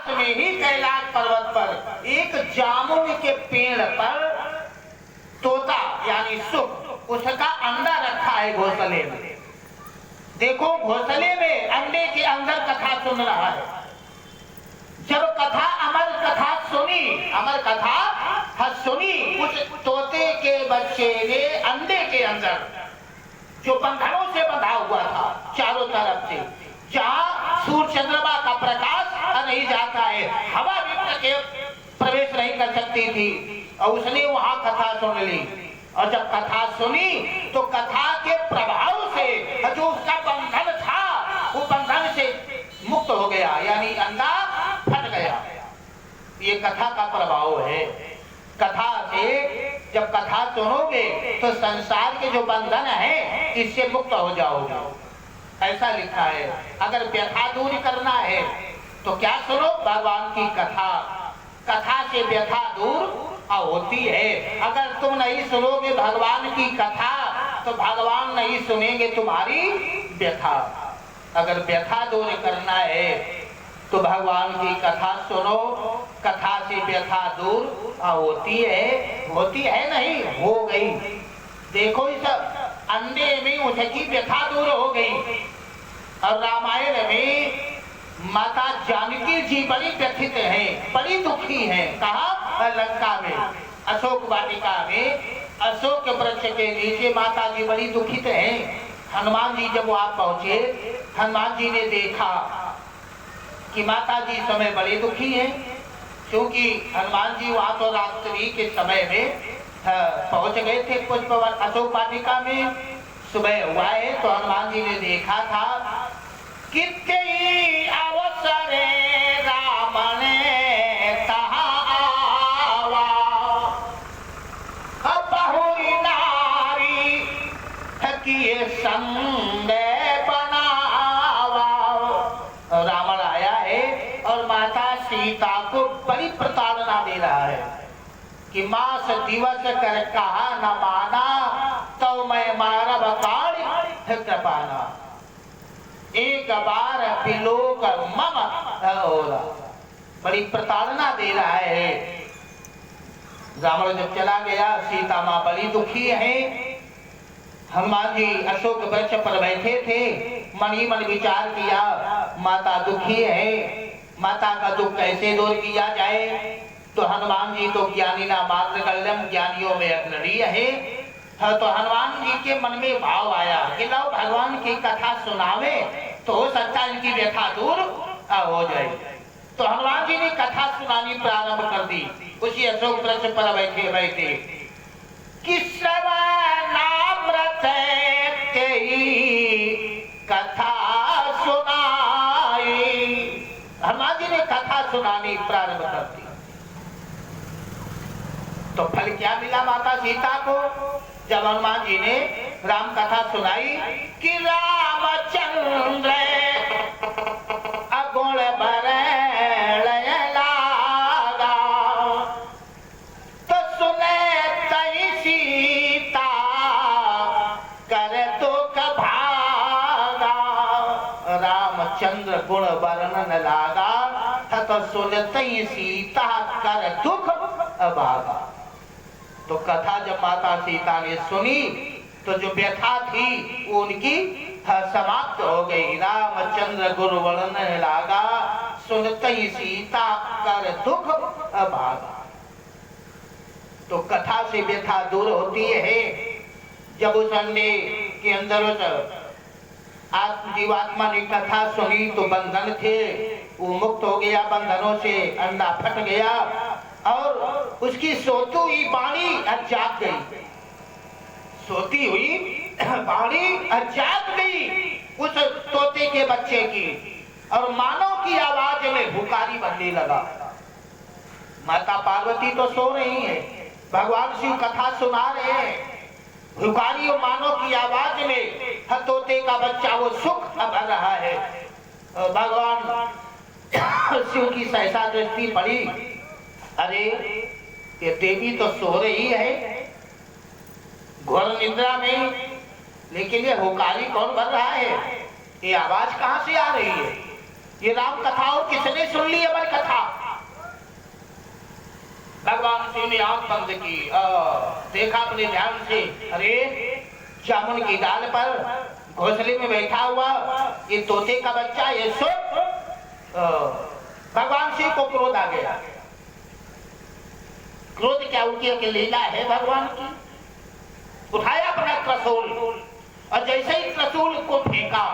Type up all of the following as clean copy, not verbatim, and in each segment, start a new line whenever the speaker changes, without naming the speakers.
में ही कैलाश पर्वत पर एक जामुन के पेड़ पर तोता यानी सुख उसका अंडा रखा है घोंसले में। देखो घोंसले में अंडे के अंदर कथा सुन रहा है। जब कथा अमर कथा सुनी उस तोते के बच्चे ने अंडे के अंदर जो बंधनों से बंधा हुआ था चारों तरफ से, जहाँ सूर्य चंद्रमा का प्रकाश नहीं जाता है, हवा भी प्रवेश नहीं कर सकती थी, और उसने वहां कथा सुन ली। और जब कथा सुनी तो कथा के प्रभाव से जो उसका बंधन था वो बंधन से मुक्त हो गया, यानी अंडा फट गया। ये कथा का प्रभाव है। कथा से जब कथा सुनोगे तो संसार के जो बंधन है इससे मुक्त हो जाओगे, ऐसा लिखा है। अगर व्यथा दूर करना है तो क्या सुनो, भगवान की कथा। कथा से व्यथा दूर होती है। अगर तुम नहीं सुनोगे भगवान की कथा तो भगवान नहीं सुनेंगे तुम्हारी व्यथा। अगर व्यथा दूर करना है तो भगवान की कथा सुनो, कथा से व्यथा दूर होती है नहीं, हो गई। देखो इस अंडे में उसकी व्यथा दूर हो गई। और रामायण में माता जानकी जी बड़ी व्यथित हैं, बड़ी दुखी हैं। कहा? लंका में, अशोक वाटिका में, अशोक वृक्ष के नीचे माता जी बड़ी दुखित हैं। हनुमान जी जब वहां पहुंचे, हनुमान जी ने देखा कि माता जी समय बड़ी दुखी हैं, क्योंकि हनुमान जी वहां तो रात्रि के समय में पहुंच गए थे पुष्पवन अशोक वाटिका में। सुबह हुआ है तो हनुमान जी ने देखा था कितने अवसर राम ने तहा आवा, बहुरी नारी किए संग बनावा। रावण आया है और माता सीता को बड़ी प्रताड़ना दे रहा है कि मास दिवस कर कहा न माना, तो मैं मारब काल कृपाना। एक बार विलोक मम होला, बड़ी प्रताड़ना दे रहा है। रावण जब चला गया, सीता माँ बड़ी दुखी है। हनुमान जी अशोक वृक्ष पर बैठे थे, मन ही मन विचार किया माता दुखी है, माता का दुख कैसे दूर किया जाए। तो हनुमान जी तो ज्ञानी ना मात्र कल्यम, ज्ञानियों में अग्रणी है। तो हनुमान जी के मन में भाव आया कि लो भगवान की कथा सुनावे तो हो सकता है इनकी व्यथा दूर हो जाए। तो हनुमान जी ने कथा सुनानी प्रारंभ कर दी, उसी अशोक वृक्ष पर बैठे बैठे। कथा सुनाई, हनुमान जी ने कथा सुनानी प्रारंभ कर दी। तो फल क्या मिला माता सीता को? जब हनुमान जी ने राम कथा सुनाई कि रामचंद्र अगुण बरल लागा, तो सुने तई सीता कर दुख भागा। रामचंद्र गुण वर्णन लागा, तो सुनते ही सीता कर दुख भागा। तो कथा जब माता सीता ने सुनी तो जो व्यथा थी वो उनकी समाप्त हो गई। रामचंद्र गुरु वर्णन लागा, सुनते ही सीता कर दुख भागा। तो कथा से व्यथा दूर होती है। जब उस अंडे के अंदर उस जीवात्मा ने कथा सुनी तो बंधन थे, वो मुक्त हो गया बंधनों से, अंडा फट गया और उसकी सोती हुई वाणी जाग गई। सोती हुई वाणी जाग गई उस तोते के बच्चे की, और मानव की आवाज में हुकारी बनने लगा। माता पार्वती तो सो रही है, भगवान शिव कथा सुना रहे हैं, हुकारी और मानव की आवाज में तोते का बच्चा वो सुख भर रहा है। भगवान शिव की सहसा दृष्टि पड़ी, अरे ये देवी तो सो रही है घोर निद्रा में, लेकिन ये हुकारी कौन भर रहा है? ये आवाज कहां से आ रही है? ये राम कथा और किसने सुन ली अमर कथा? भगवान शिव ने आंख बंद की, देखा अपने ध्यान से, अरे जामुन की डाल पर घोंसले में बैठा हुआ ये तोते का बच्चा, ये सुख। भगवान शिव को क्रोध आ गया। क्रोध क्या, उनकी एक लीला है भगवान की। उठाया अपना त्रिशूल और जैसे ही त्रिशूल को फेंका,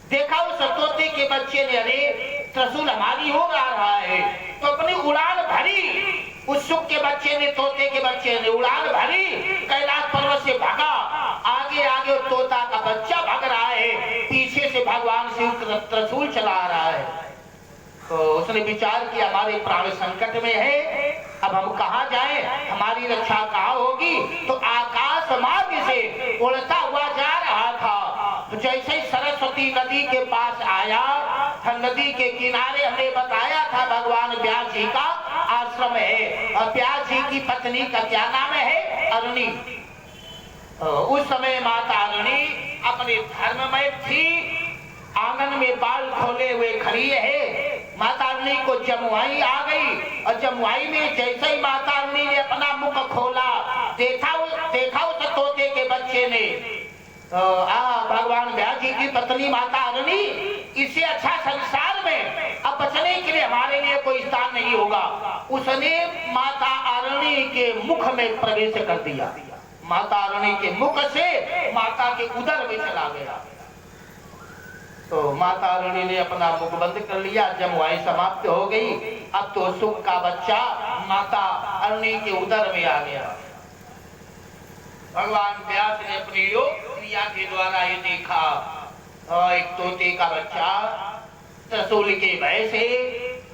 देखा उस तोते के बच्चे ने, अरे त्रिशूल हमारी हो रहा है, तो अपनी उड़ान भरी। उस सुख के बच्चे ने, तोते के बच्चे ने उड़ान भरी, कैलाश पर्वत से भागा। आगे आगे तोता का बच्चा भाग रहा है, पीछे से भगवान शिव त्रिशूल चला रहा है। तो उसने विचार किया, हमारे प्राण संकट में है, अब हम कहाँ जाएं, हमारी रक्षा कहाँ होगी। तो आकाश मार्ग से उड़ता हुआ जा रहा था। जैसे ही सरस्वती नदी के पास आया, नदी के किनारे हमने बताया था भगवान व्यास जी का आश्रम है, और व्यास जी की पत्नी का क्या नाम है, अरुणी। उस समय माता अरुणी अपने धर्म में थी, आंगन में बाल खोले हुए खड़ी है। माता अरुणी को जमुआई आ गई, और जमुआई में जैसे ही माता अरुणी ने अपना मुख खोला, देखा उस तोते के बच्चे ने, भगवान व्यास जी की पत्नी माता अरुणी, इससे अच्छा संसार में अब बचने के लिए हमारे लिए कोई स्थान नहीं होगा। उसने माता अरुणी के मुख में प्रवेश कर दिया, माता अरुणी के मुख से माता के उदर में चला गया। तो माता अरुणी ने अपना मुख बंद कर लिया, जमुआई समाप्त हो गई। अब तो सुख का बच्चा माता अरुणी के उदर में आ गया। भगवान व्यास ने अपनी योग क्रिया के द्वारा ये देखा, एक तोते का बच्चा त्रिशूल के भय से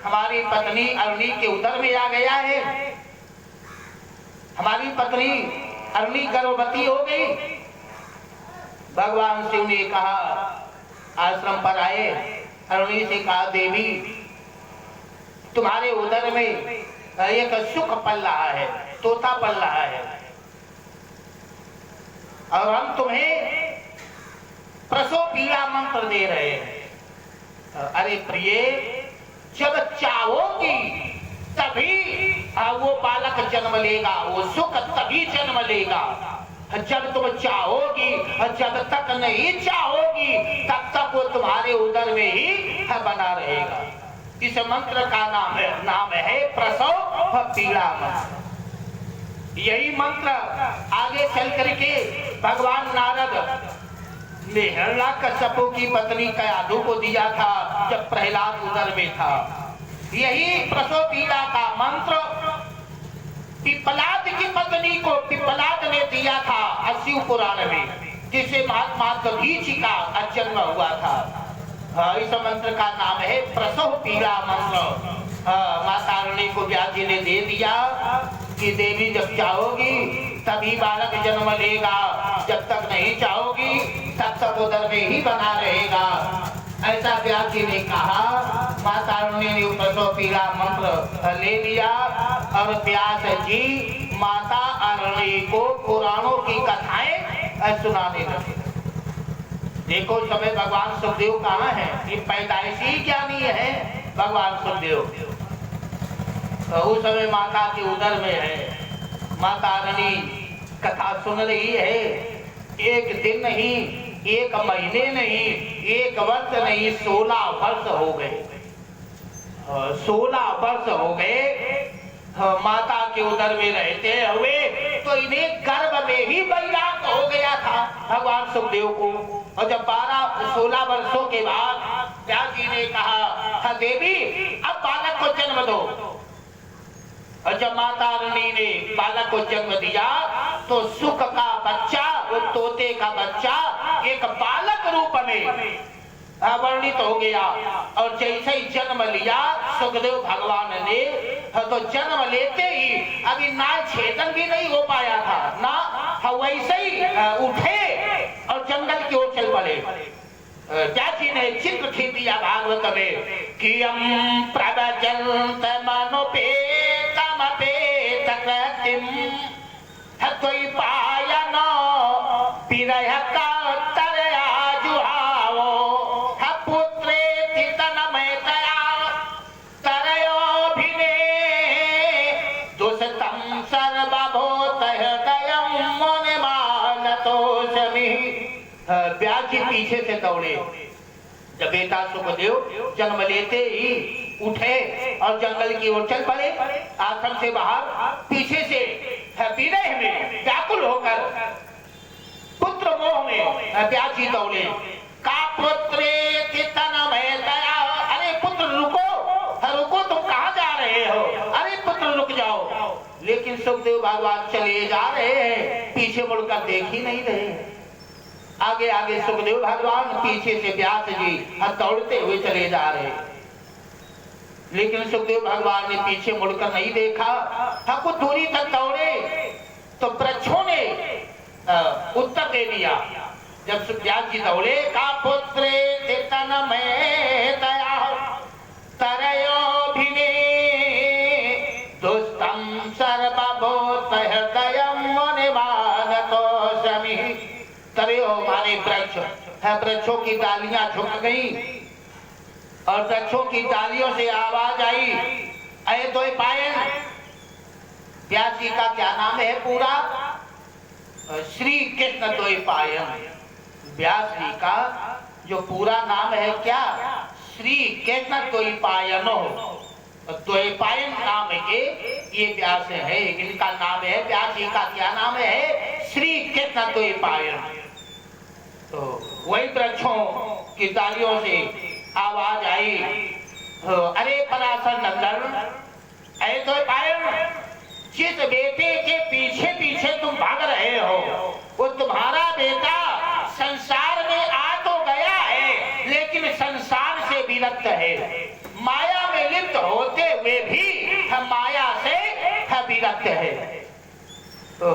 हमारी पत्नी अरुणी के उदर में आ गया है। हमारी पत्नी अरुणी गर्भवती हो गई। भगवान शिव ने कहा, आश्रम पर आए, अरुणी से कहा, देवी तुम्हारे उदर में एक सुख पल रहा है, तोता पल रहा है, और हम तुम्हें प्रसव पीड़ा मंत्र दे रहे हैं। अरे प्रिय, जब चाहोगी तभी वो बालक जन्म लेगा, वो सुख तभी जन्म लेगा जब तुम चाहोगी, और जब तक नहीं चाहोगी तब तक वो तुम्हारे उदर में ही बना रहेगा। इस मंत्र का नाम है प्रसव पीड़ा मंत्र। यही मंत्र आगे चल करके भगवान नारद ने हिरण्यकश्यप की पत्नी कयाधु को दिया था जब प्रहलाद उदर में था। यही प्रसव पीड़ा का मंत्र पिप्पलाद की पत्नी को पिप्पलाद ने दिया था शिव पुराण में, जिसे महात्मा दधीचि का जन्म हुआ था। इस मंत्र का नाम है प्रसव पीड़ा मंत्र। माता अरुणी को व्यास जी ने दे दिया कि देवी जब चाहोगी तभी बालक जन्म लेगा, जब तक नहीं चाहोगी तब तक उदर में ही बना रहेगा। ऐसा व्यास जी ने कहा। माता अरुणी ने प्रसव पीड़ा मंत्र ले लिया और व्यास जी माता अरुणी को पुराणों की कथाएं सुनाने लगे। देखो समय भगवान सुखदेव कहाँ है, ये पैदाइशी ज्ञानी है भगवान सुखदेव। तो उस समय माता के उदर में है। माता अरुणी कथा सुन रही है। एक दिन नहीं, एक महीने नहीं, एक वर्ष नहीं, 16 वर्ष हो गए। 16 वर्ष हो गए माता के उदर में रहते हुए। तो इन्हें गर्भ में ही वैराग हो गया था भगवान सुखदेव को। और जब 16 वर्षों के बाद व्यास जी ने कहा, देवी अब बालक को जन्म दो। और जब माता अरुणी ने बालक को जन्म दिया तो सुख का बच्चा, वो तोते का बच्चा एक बालक रूप में वर्णित हो गया। और जैसे ही जन्म लिया सुखदेव भगवान ने, तो जन्म लेते ही अभी नाल छेदन भी नहीं हो पाया था ना, वैसे ही उठे और जंगल की ओर चल पड़े। व्यासी ने चित्र खींच दिया भागवत में कि प्रवचंत मनोपेतमपेत कृतिम हत्वई पायन पिरह का तरया जुहावो पुत्रे तनमय तया तरयोभिने पीछे से दौड़े। जब बेटा सुखदेव जन्म लेते ही उठे और जंगल की ओर चल पड़े, आश्रम से बाहर पीछे से विरह में व्याकुल होकर पुत्र मोह में व्यास जी दौड़े। का पुत्रे तनमय दया, अरे पुत्र रुको रुको, तुम कहाँ जा रहे हो? अरे पुत्र रुक जाओ। लेकिन सुखदेव भगवान चले जा रहे हैं, पीछे मुड़कर देख ही नहीं रहे। आगे आगे सुखदेव भगवान, पीछे से व्यास जी दौड़ते हुए चले जा रहे। लेकिन सुखदेव भगवान ने पीछे मुड़कर नहीं देखा। कुछ दूरी तक दौड़े तो वृक्षों ने उत्तर दे दिया। जब व्यास जी दौड़े, का पुत्रे तनमय दया तरयोभिने दुष्टं सर्वभूत हृदयं मुनिमानतोषमि। तरयो माने वृक्ष है, वृक्षों की डालियां झुक गई और वृक्षों की डालियों से आवाज आई, अरे द्वैपायन। व्यास जी का क्या नाम है पूरा? श्री कृष्ण द्वैपायन। व्यास जी का जो पूरा नाम है क्या? श्री कृष्ण द्वैपायनो। द्वैपायन नाम के ये व्यास है, इनका नाम है। व्यास जी का क्या नाम है? श्री कृष्ण द्वैपायन। तो वही वृक्षों की डालियों से आवाज आई, अरे पराशर नंदन, अरे द्वैपायन, जिस बेटे के पीछे पीछे तुम भाग रहे हो वो तुम्हारा बेटा संसार में आ तो गया है, लेकिन संसार से विरक्त है। माया में लिप्त होते हुए भी हम माया से विरक्त है। तो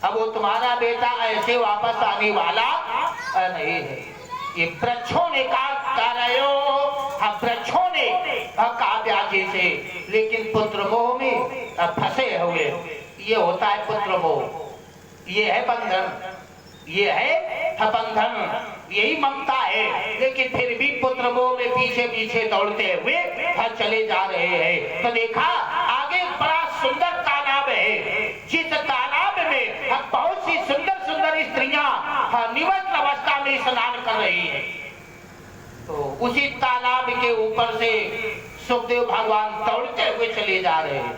अब वो तुम्हारा बेटा ऐसे वापस आने वाला नहीं है। ये वृक्षों ने कहा रहे हो, हम वृक्षों ने कहा व्यास जी से, लेकिन पुत्र मोह में फंसे हुए। ये होता है पुत्र मोह, ये है बंधन, ये है बंधन, यही ममता है। लेकिन फिर भी पुत्र मोह में पीछे पीछे दौड़ते हुए चले जा रहे हैं। तो देखा आगे बड़ा सुंदर तालाब है, जिस तालाब में बहुत सी सुंदर सुंदर स्त्रियां निमग्न अवस्था में स्नान कर रही है। तो उसी तालाब के ऊपर से सुखदेव भगवान दौड़ते हुए चले जा रहे हैं,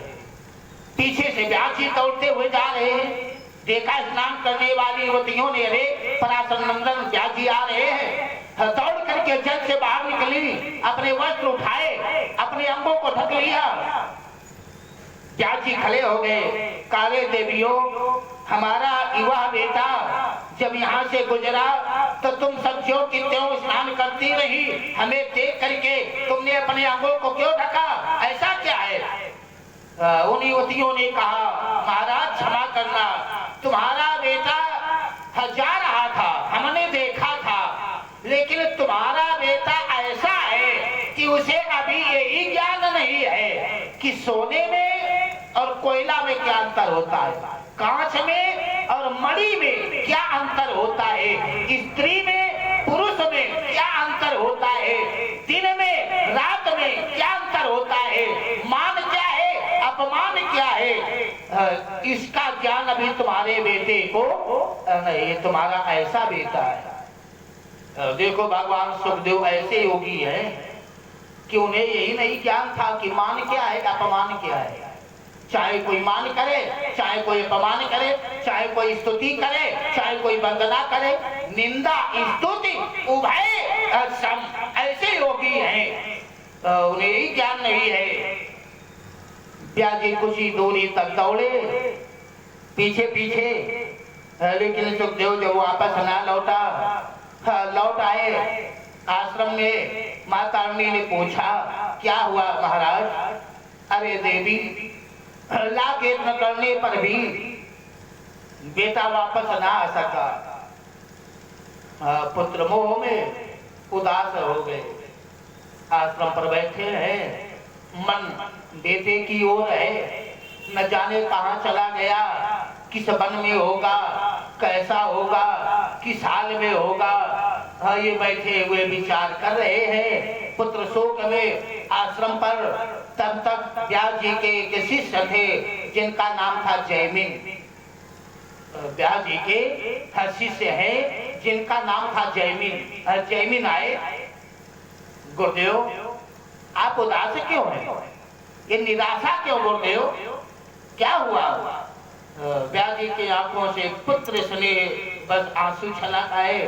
पीछे से व्यास जी दौड़ते हुए जा रहे हैं। देखा स्नान करने वाली युवतियों ने, अरे पराशर नंदन व्यास जी आ रहे हैं। दौड़ करके जल से बाहर निकली, अपने वस्त्र उठाए, अपने अंगों को ढक लिया। व्यास जी खड़े हो गए, काले देवियों, हमारा युवा बेटा जब यहाँ से गुजरा तो तुम सब ज्यों की त्यों स्नान करती रही, हमें देख करके तुमने अपने अंगों को क्यों ढका? ऐसा क्या है? उन युवतियों ने कहा, महाराज क्षमा करना, तुम्हारा बेटा जा रहा था, हमने देखा था, लेकिन तुम्हारा बेटा ऐसा है कि उसे अभी यही ज्ञान नहीं है कि सोने में और कोयला में क्या अंतर होता है, कांच में और मणि में क्या अंतर होता है, स्त्री में पुरुष में क्या अंतर होता है, दिन में रात में क्या अंतर होता है, मान क्या है, अपमान क्या है, इसका ज्ञान अभी तुम्हारे बेटे को नहीं। तुम्हारा ऐसा बेटा है। देखो भगवान सुखदेव ऐसे योगी है कि उन्हें यही नहीं ज्ञान था कि मान क्या है, अपमान क्या है। चाहे कोई मान करे, चाहे कोई अपमान करे, चाहे कोई स्तुति करे, चाहे कोई वंदना करे, निंदा स्तुति उभय सम, ऐसे योगी हैं। उन्हें यही ज्ञान नहीं है। व्यास जी कुछ ही दूरी तक दौड़े पीछे पीछे, लेकिन सुखदेव जब वापस ना लौट आए आश्रम में, माता रानी ने पूछा, क्या हुआ महाराज? अरे देवी, लाख यत्न करने पर भी बेटा वापस ना आ सका। पुत्र मोह में उदास हो गए, आश्रम पर बैठे हैं, मन बेटे की ओर है, न जाने कहाँ चला गया, किस वन में होगा, कैसा होगा, किस हाल में होगा। ये बैठे हुए विचार कर रहे हैं पुत्र शोक में आश्रम पर। तब तक व्यास जी के एक शिष्य थे जिनका नाम था जयमिन। व्यास जी के शिष्य हैं जिनका नाम था जैमिन। जैमिन आए, गुरुदेव आप उदास क्यों हैं, ये निराशा क्यों गुरुदेव, क्या हुआ? व्यास जी की आंखों से पुत्र स्नेह बस आंसू छलक आए।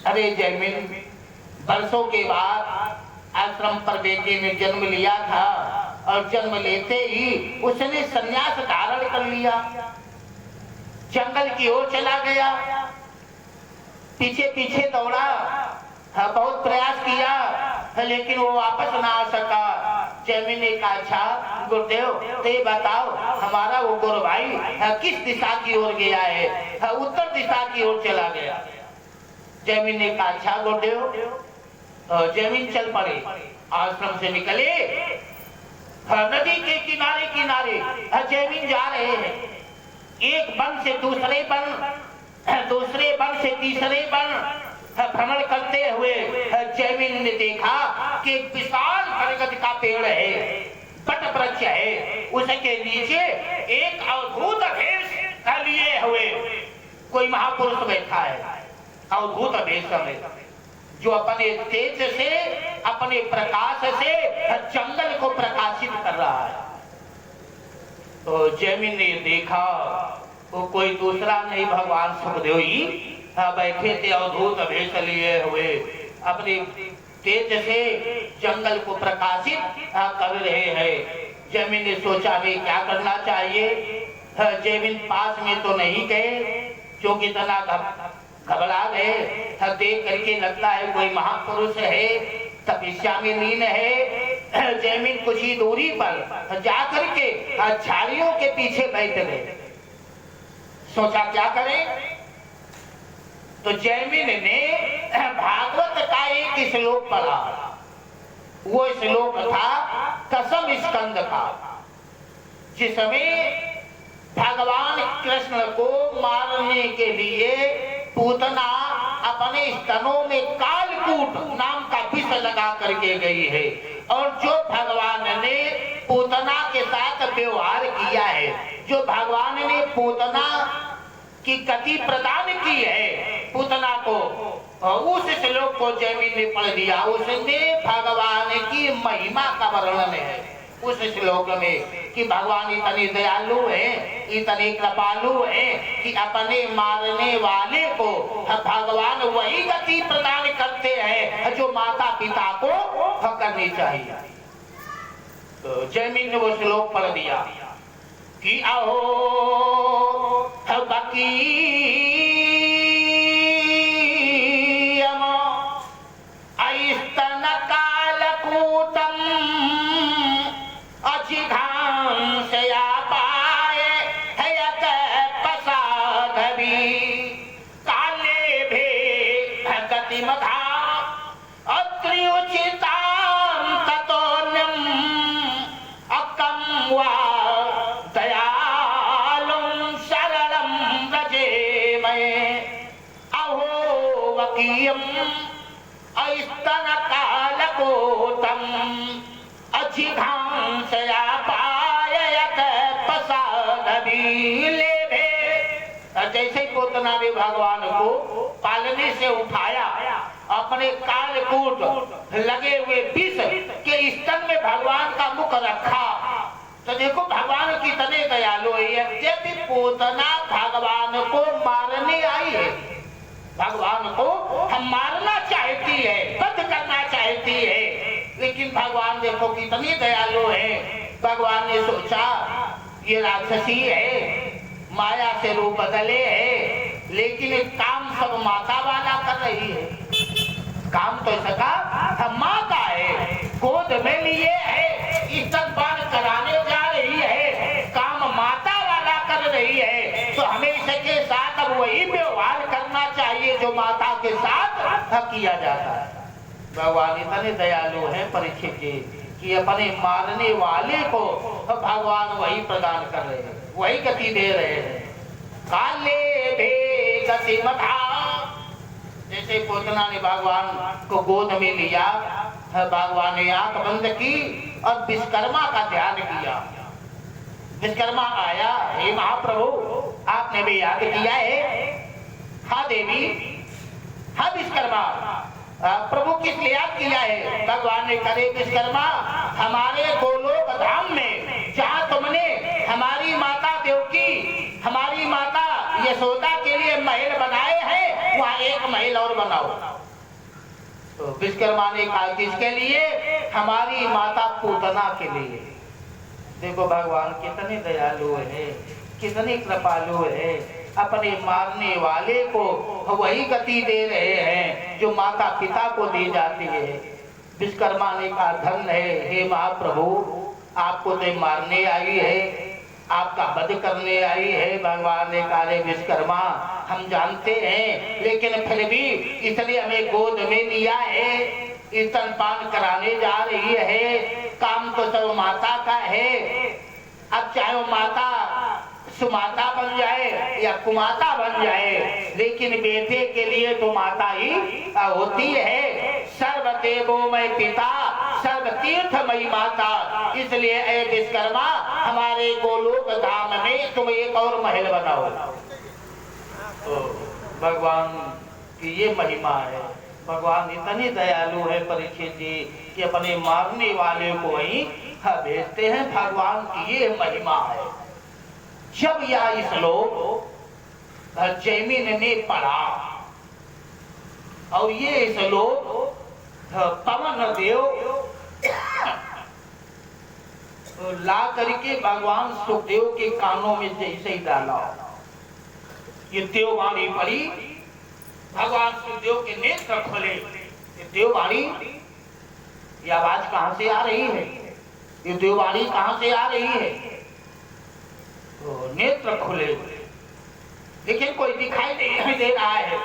अरे जैमिन, वर्षों के बाद आश्रम पर बेटे ने जन्म लिया था और जन्म लेते ही उसने संन्यास धारण कर लिया, जंगल की ओर चला गया, पीछे पीछे दौड़ा, बहुत प्रयास किया लेकिन वो वापस ना आ सका। जैमिन ने कहा अच्छा गुरुदेव तो ये बताओ हमारा वो गुरु भाई किस दिशा की ओर गया है? उत्तर दिशा की ओर चला गया। जैमिन ने कहा अच्छा गुरुदेव। जैमिन चल पड़े, आश्रम से निकले, नदी के किनारे किनारे जैमिन जा रहे हैं। एक वन से दूसरे वन, दूसरे वन से तीसरे वन भ्रमण करते हुए जैमिन ने देखा कि एक विशाल बरगद का पेड़ है, वट वृक्ष है, उसके नीचे एक अद्भुत भेष लिए हुए कोई महापुरुष बैठा है, अद्भुत भेष में, जो अपने तेज से, अपने प्रकाश से जंगल को प्रकाशित कर रहा है। तो जैमिन ने देखा वो कोई दूसरा नहीं भगवान सुखदेव ही बैठे थे, अद्भुत भेष लिए हुए, अपने तेज से जंगल को प्रकाशित कर रहे हैं। जैमिन ने सोचा भी क्या करना चाहिए। जैमिन पास में तो नहीं गए, क्योंकि इतना घबरा गए, देख करके लगता है कोई महापुरुष है, तपस्या में लीन है। जैमिन कुछ ही दूरी पर जा करके झाड़ियों के पीछे बैठ गए, सोचा क्या करें। तो जैमिन ने भागवत का एक श्लोक पढ़ा, वो श्लोक था दशम स्कंद का, जिसमें भगवान कृष्ण को मारने के लिए पूतना अपने स्तनों में कालकूट नाम का विष लगा करके गई है, और जो भगवान ने पूतना के साथ व्यवहार किया है, जो भगवान ने पूतना की गति प्रदान की है पूतना को, उस श्लोक को जैमिन ने पढ़ दिया। उसने भगवान की महिमा का वर्णन है उस श्लोक में कि भगवान इतने दयालु है, इतने कृपालु है कि अपने मारने वाले को भगवान वही गति प्रदान करते हैं जो माता पिता को करनी चाहिए। तो जैमिन ने वो श्लोक पढ़ दिया कि अहो बकी स्तन कालकूटम अचिघांसया पाए हयत पसाधवी काले भे गतिमधा अत्र्युचितां ततोन्यम अकं वा दयालुं शरणं व्रजेमहे अहो वकीयम् स्तन कालकूटम अचिघांसया पाययत पसाधवी लेभे। जैसे पूतना ने भगवान को पालने से उठाया, अपने कालकूट लगे हुए विष के स्तन में भगवान का मुख रखा, तो देखो भगवान कितने दयालु है। यद्यपि पूतना भगवान को मारने आई है, भगवान को हम मारना चाहती है, वध करना चाहती है, लेकिन भगवान देखो कितनी दयालु है। भगवान ने सोचा ये राक्षसी है, माया से रूप बदले है, लेकिन काम सब माता वाला कर रही है। काम तो इसका हम माता है, गोद में लिए है, स्तनपान कराने जा रही है, काम माता वाला कर रही है, तो हमें इसके साथ अब वही व्यवहार करना चाहिए जो माता के साथ किया जाता है। भगवान इतने दयालु है परीक्षित जी कि अपने मारने वाले को भगवान वही प्रदान कर रहे हैं, वही गति दे रहे हैं। काले भे गति मधा, जैसे पूतना ने भगवान को गोद में लिया, भगवान ने आंख बंद की और विश्वकर्मा का ध्यान किया। विश्वकर्मा आया, हे महाप्रभु आपने भी याद किया है, हाँ देवी, हाँ विश्वकर्मा, प्रभु किस लिए याद किया है? भगवान ने करे विश्वकर्मा, हमारे गोलोक धाम में जहाँ तुमने हमारी माता देवकी, हमारी माता यशोदा के लिए महल बनाए हैं, वहाँ एक महल और बनाओ। तो विश्वकर्मा ने कहा किसके लिए? हमारी माता पूतना के लिए। देखो भगवान कितने दयालु है, कितने कृपालु है, अपने मारने वाले को वही गति दे रहे हैं जो माता पिता को दी जाती है। विश्वकर्मा ने कहा धन है हे महाप्रभु, आपको तो मारने आई है, आपका वध करने आई है। भगवान ने कहा विश्वकर्मा हम जानते हैं, लेकिन फिर भी इसने हमें गोद में लिया है, स्तनपान कराने जा रही है, काम तो सब माता का है। अब चाहे वो माता सुमाता बन जाए या कुमाता बन जाए, लेकिन बेटे के लिए तो माता ही होती है। सर्वदेवोमय पिता, सर्वतीर्थमयी माता। इसलिए ऐ विश्वकर्मा, हमारे गोलोक धाम में तुम एक और महल बनाओ। तो भगवान की ये महिमा है। भगवान इतने दयालु है परीक्षित जी कि अपने मारने वाले को ही भेजते हैं। भगवान की ये महिमा है। जब यह श्लोक जैमिन ने पढ़ा और ये श्लोक पवन देव ला करके भगवान सुखदेव के कानों में जैसे ही डाला, ये देववाणी पढ़ी, भगवान सुखदेव के नेत्र खोले। ये देववाणी, ये आवाज कहां से आ रही है? ये देववाणी कहां से आ रही है? तो नेत्र खुले, लेकिन कोई दिखाई नहीं दे रहा है।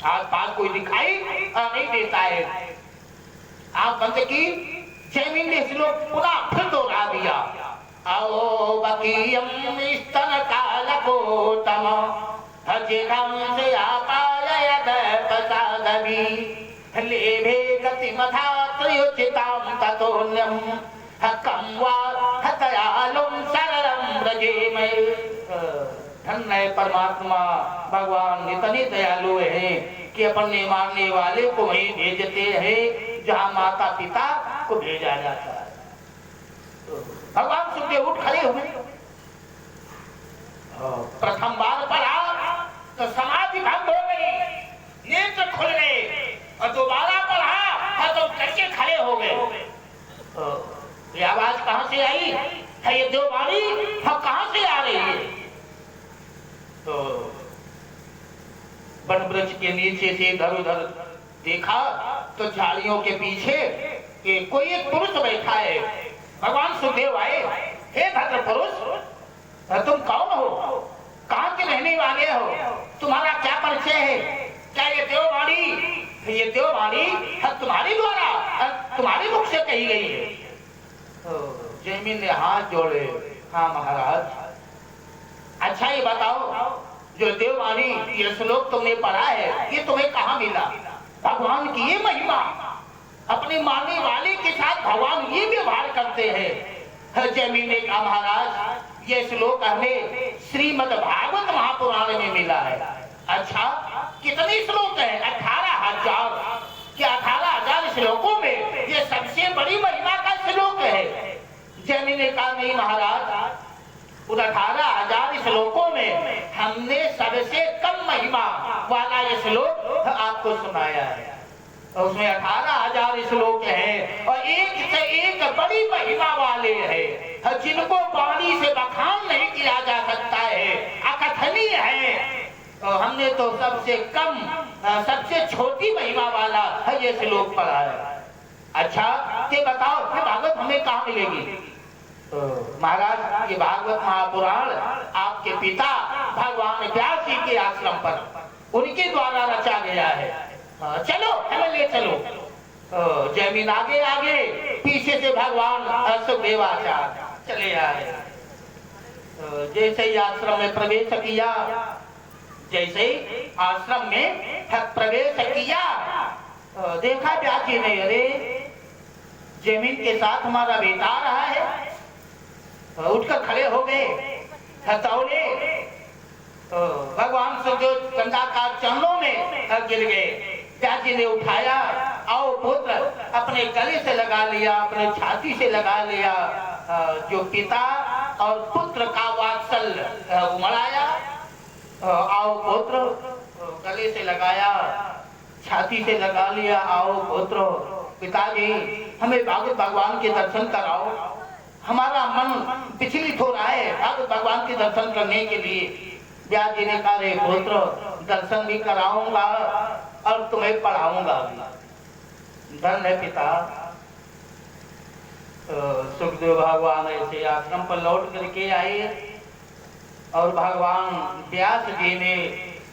आस पास कोई दिखाई नहीं देता है। आप बंद की, जैमिन ने श्लोक पुनः फिर दोहरा दिया। आओ बकीयम स्तन कालकोतम हजिघं से आपालयद प्रसादवी लेभे गतिमथा त्रयोचितां ततोन्यम हकं वा हतयालुं सरलं व्रजेमहि। धन्य है परमात्मा, भगवान इतने दयालु है कि अपने मारने वाले को वहीं भेजते हैं जहाँ माता पिता को भेजा जाता है। तो भगवान सुखदेव उठ खड़े हुए, प्रथम बार पढ़ा तो समाधि भंग हो गई, नेत्र खुल गए, और दोबारा पढ़ा तो करके खड़े हो गए। ये आवाज कहां से आई है? ये देववाणी कहां से आ रही है? तो वन वृक्ष के नीचे से इधर उधर देखा तो झाड़ियों के पीछे कोई एक पुरुष बैठा है। भगवान सुखदेव आए, हे भद्र पुरुष, तुम कौन हो? कहां के रहने वाले हो? तुम्हारा क्या परिचय है? क्या ये देववाणी तुम्हारे द्वारा, तुम्हारे मुख से कही गई है? जैमिन ने हाथ जोड़े, हाँ महाराज। अच्छा ये बताओ, जो देववाणी ये श्लोक तुमने पढ़ा है, ये तुम्हें कहाँ मिला? भगवान की ये महिमा, अपने मानने वाले के साथ भगवान ये व्यवहार करते हैं। जैमिन ने कहा महाराज, ये श्लोक हमें श्रीमद् भागवत महापुराण में मिला है। अच्छा, कितने श्लोक है? 18,000। क्या 18,000 श्लोकों में ये सबसे बड़ी महिमा का श्लोक है? जैमिन ने कहा नहीं महाराज, उन 18,000 श्लोकों में हमने सबसे कम महिमा वाला ये श्लोक आपको सुनाया है। उसमें 18,000 श्लोक हैं और एक से एक बड़ी महिमा वाले हैं, जिनको वाणी से बखान नहीं किया जा सकता है, अकथनीय है। हमने तो सबसे कम, सबसे छोटी महिमा वाला है ये श्लोक पढ़ा है। अच्छा ये बताओ, ये भागवत हमें कहाँ मिलेगी? तो महाराज, ये भागवत महापुराण आपके पिता भगवान व्यास जी के आश्रम पर उनके द्वारा रचा गया है। चलो हमें ले चलो। जैमिन आगे आगे, पीछे से भगवान सुखदेवाचार्य चले आए। जैसे ही आश्रम में प्रवेश किया, देखा व्यास जी ने, अरे जैमिन के साथ हमारा बेटा आ रहा है। उठकर खड़े हो गए, हथौले भगवान सुखदेव कंदाकार चरणों में गिर गए। व्यास जी ने उठाया, आओ पुत्र, अपने गले से लगा लिया, अपने छाती से लगा लिया। जो पिता और पुत्र का वात्सल्य उमड़ाया। आओ पुत्र, गले से लगाया, छाती से लगा लिया। आओ पुत्र, पिताजी हमें भागवत भगवान के दर्शन कराओ, हमारा मन विचलित हो रहा है भागवत भगवान के दर्शन करने के लिए। व्यास जी ने कहा, रे पुत्र, दर्शन भी कराऊंगा और तुम्हें पढ़ाऊंगा भी। धन है पिता। सुखदेव भगवान ऐसे आश्रम पर लौट करके आए और भगवान व्यास जी ने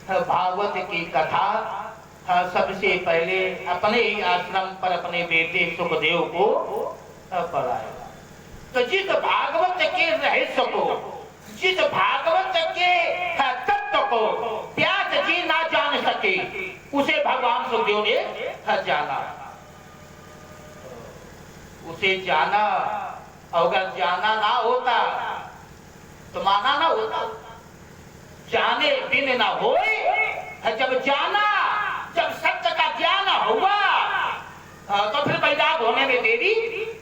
भागवत की कथा सबसे पहले अपने ही आश्रम पर अपने बेटे सुखदेव को पढ़ाया। तो जिस भागवत के रहस्य को, जिस भागवत के तत्व को व्यास जी ना जान सके, उसे भगवान सुखदेव ने जाना, उसे जाना। अगर जाना ना होता तो माना ना होता। जाने बिन ना होए, जब जाना, जब सत्य का ज्ञान हुआ तो फिर वैराग होने में देरी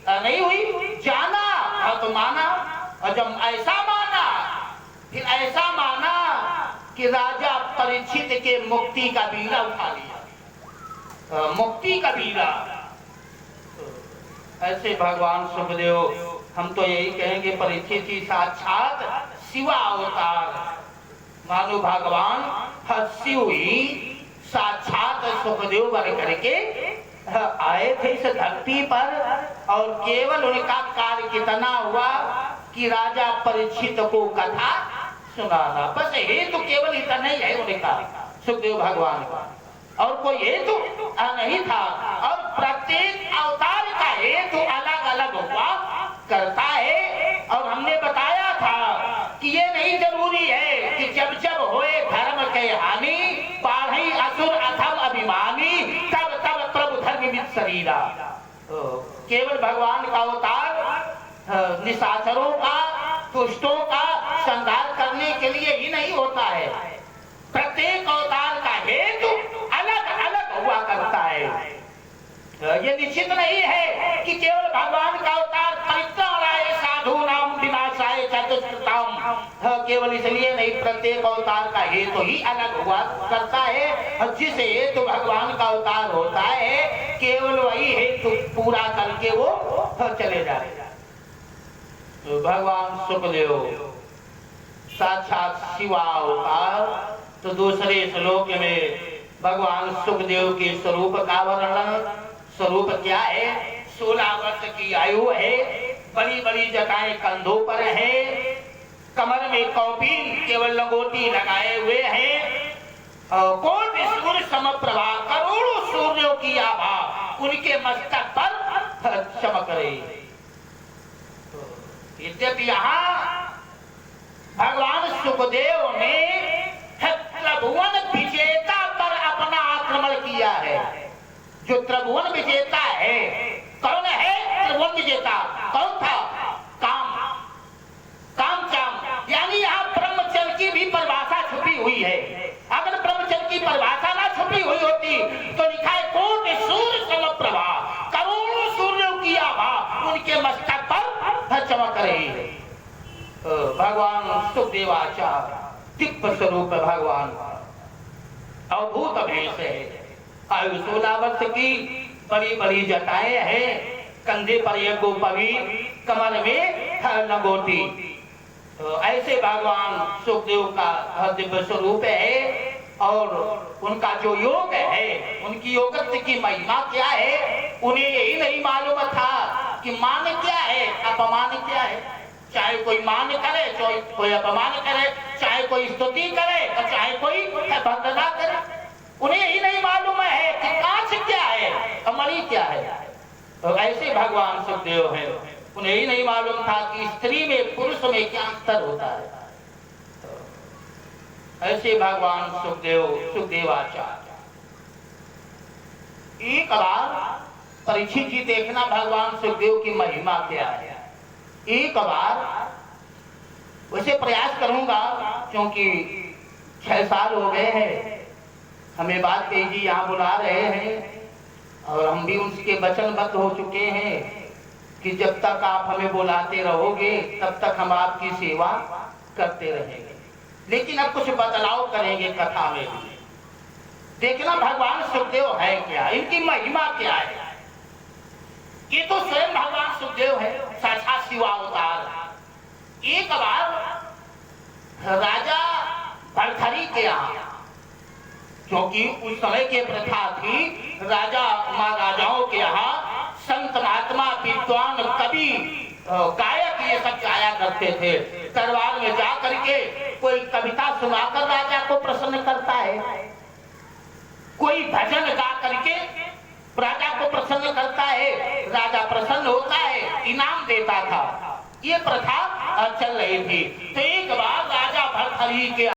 नहीं हुई। जाना तो माना, और जब ऐसा माना, फिर ऐसा माना कि राजा परीक्षित के मुक्ति का बीड़ा उठा लिया। मुक्ति का बीड़ा। ऐसे भगवान सुखदेव, हम तो यही कहेंगे, परीक्षित ही साक्षात शिवा अवतार। मानो भगवान शिव ही साक्षात सुखदेव बन करके आए थे इस धरती पर, और केवल उनका कार्य कितना हुआ कि राजा परीक्षित को कथा सुनाना। बस हेतु केवल इतना ही है उनका, सुखदेव भगवान का, और कोई हेतु नहीं था। और प्रत्येक अवतार का हेतु अलग अलग हुआ करता है। और हमने बताया था कि ये नहीं जरूरी है कि जब जब होए धर्म के हानि, पाढ़ई असुर अथम अभिमानी, तब तब प्रभु धर्मविद शरीरा। केवल भगवान का अवतार निशाचरों का, दुष्टों का संहार करने के लिए ही नहीं होता है। प्रत्येक अवतार का हेतु अलग अलग हुआ करता है। ये निश्चित नहीं है कि केवल भगवान का अवतार परित्राणाय साधूनां विनाशाय चतुष्कृताम्, केवल इसलिए नहीं, प्रत्येक अवतार का हेतु ही अलग हुआ करता है। और जिस हेतु भगवान का अवतार होता है, केवल वही हेतु पूरा करके वो चले जाएगा। तो भगवान सुखदेव साक्षात शिवा अवतार। तो दूसरे श्लोक में भगवान सुखदेव के स्वरूप का वर्णन। स्वरूप क्या है? 16 वर्ष की आयु है, बड़ी बड़ी जटाएं कंधों पर है, कमर में कौपीन केवल लंगोटी लगाए हुए हैं, कोटि सूर्य समप्रभा, करोड़ों सूर्यों की आभा उनके मस्तक पर चमक रही है। यद्यपि यहाँ भगवान सुखदेव ने त्रिभुवन विजेता पर अपना आक्रमण किया है। जो त्रिभुवन विजेता है, कौन है त्रिभुवन विजेता? कौन था? काम, कामचाम। यानी यहाँ ब्रह्मचर्य की भी परिभाषा छुपी हुई है। अगर ब्रह्मचर्य की परिभाषा ना छुपी हुई होती तो लिखा है कोटि सूर्य समप्रभा, करोड़ों सूर्यों की आभा उनके मस्तक पर चमक रही है। भगवान सुखदेवाचार्य दिव्य स्वरूप भगवान, अद्भुत भेष है। आयु 16 वर्ष की, बड़ी बड़ी जटाएं हैं, कंधे पर एक गोपवी, कमर में लंगोटी। तो ऐसे भगवान सुखदेव का दिव्य स्वरूप है। और उनका जो योग है, उनकी योगत्व की महिमा क्या है, उन्हें यही नहीं मालूम था कि मान क्या है, अपमान क्या है। चाहे कोई मान करे, चाहे कोई अपमान करे, चाहे कोई स्तुति करे और चाहे कोई वंदना करे, उन्हें ही नहीं मालूम है कि कांच क्या है और मणि क्या है। तो ऐसे भगवान सुखदेव है, उन्हें ही नहीं मालूम था कि स्त्री में पुरुष में क्या अंतर होता है। ऐसे भगवान सुखदेव, सुखदेवाचार्य। एक बार परीक्षित जी देखना भगवान सुखदेव की महिमा क्या है। एक बार वैसे प्रयास करूंगा, क्योंकि 6 साल हो गए हैं, हमें वाजपेयी जी यहाँ बुला रहे हैं और हम भी उनके वचनबद्ध हो चुके हैं कि जब तक आप हमें बुलाते रहोगे तब तक हम आपकी सेवा करते रहेंगे। लेकिन अब कुछ बदलाव करेंगे कथा में भी। देखना भगवान सुखदेव है क्या, इनकी महिमा क्या है। ये तो स्वयं भगवान सुखदेव है, साक्षात शिवावतार। एक बार राजा भरथरी के यहाँ, क्योंकि उस समय की प्रथा थी, राजा महाराजाओं के यहाँ संत महात्मा विद्वान कवि गायक ये सब गाया करते थे। दरबार में जा करके कोई कविता सुनाकर राजा को प्रसन्न करता है, कोई भजन गा करके राजा को प्रसन्न करता है, राजा प्रसन्न होता है, इनाम देता था। ये प्रथा चल रही थी। तो एक बार राजा भरथरी के